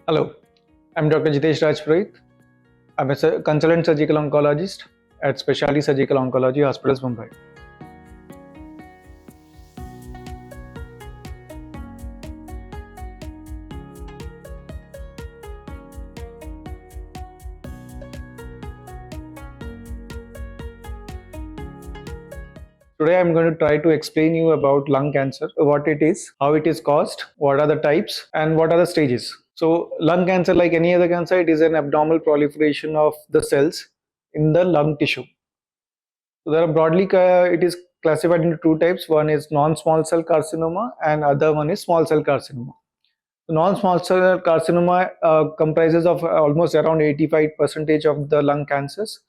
Hello, I'm Dr. Jitesh Rajpurohit. I'm a consultant surgical oncologist at Specialty Surgical Oncology Hospitals, Mumbai. Today I'm going to try to explain you about lung cancer, what it is, how it is caused, what are the types, and what are the stages. So lung cancer, like any other cancer, it is an abnormal proliferation of the cells in the lung tissue. So there are broadly, it is classified into two types. One is non-small cell carcinoma and other one is small cell carcinoma. Non-small cell carcinoma comprises of almost around 85% of the lung cancers.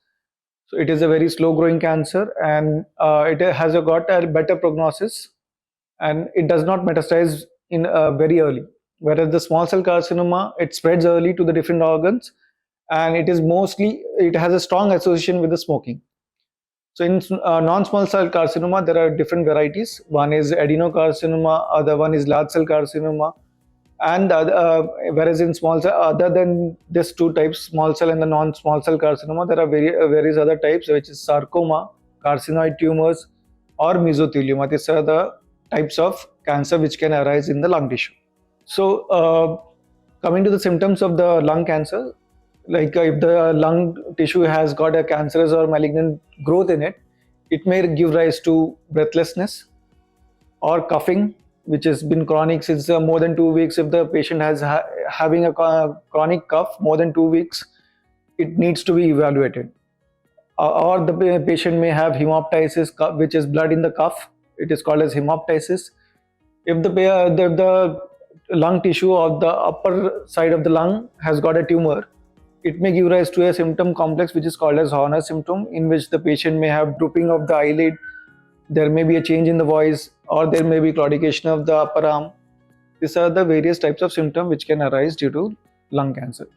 So it is a very slow growing cancer, and it has got a better prognosis, and it does not metastasize in very early. Whereas the small cell carcinoma, it spreads early to the different organs, and it has a strong association with the smoking. So in non-small cell carcinoma, there are different varieties. One is adenocarcinoma, other one is large cell carcinoma. And whereas in small cell, other than these two types, small cell and the non-small cell carcinoma, there are various other types, which is sarcoma, carcinoid tumors, or mesothelioma. These are the types of cancer which can arise in the lung tissue. So coming to the symptoms of the lung cancer, like if the lung tissue has got a cancerous or malignant growth in it, it may give rise to breathlessness or coughing, which has been chronic since more than 2 weeks. If the patient has having a chronic cough more than 2 weeks, it needs to be evaluated. Or the patient may have hemoptysis, which is blood in the cough. It is called as hemoptysis. If the lung tissue or the upper side of the lung has got a tumor, it may give rise to a symptom complex which is called as Horner symptom, in which the patient may have drooping of the eyelid, there may be a change in the voice, or there may be claudication of the upper arm. These are the various types of symptoms which can arise due to lung cancer,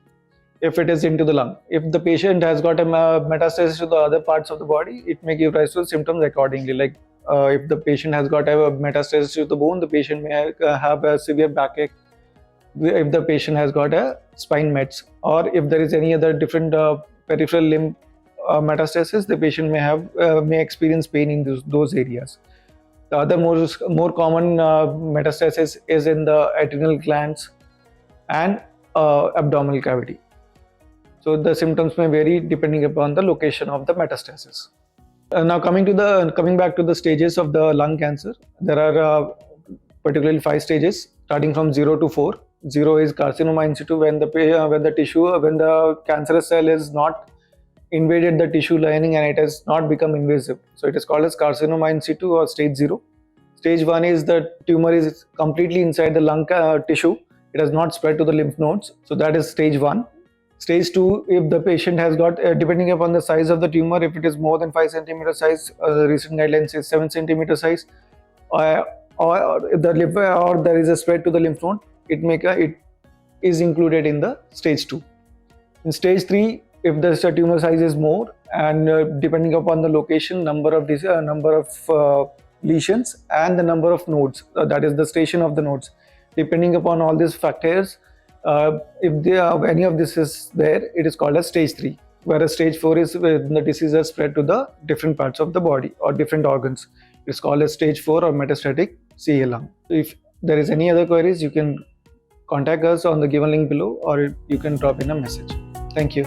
if it is into the lung. If the patient has got a metastasis to the other parts of the body, it may give rise to symptoms accordingly. Like if the patient has got a metastasis to the bone, the patient may have a severe backache. If the patient has got a spine mets, or if there is any other different peripheral limb metastasis, the patient may experience pain in those areas. The other more common metastasis is in the adrenal glands and abdominal cavity. So the symptoms may vary depending upon the location of the metastasis. Now coming back to the stages of the lung cancer, there are particularly 5 stages, starting from 0 to 4. 0 is carcinoma in situ, when the cancerous cell is not invaded the tissue lining and it has not become invasive. So it is called as carcinoma in situ, or stage 0. Stage 1 is the tumor is completely inside the lung tissue. It has not spread to the lymph nodes. So that is stage 1. Stage 2, if the patient has got, depending upon the size of the tumor, if it is more than 5 centimeter size, the recent guidelines is 7 centimeter size, or there is a spread to the lymph node, it is included in the stage 2. In stage 3, if the tumor size is more, and depending upon the location, number of lesions and the number of nodes, that is the station of the nodes, depending upon all these factors, if any of this is there, it is called as stage 3. Whereas stage 4 is when the disease has spread to the different parts of the body or different organs. It is called as stage 4 or metastatic CA lung. If there is any other queries, you can contact us on the given link below, or you can drop in a message. Thank you.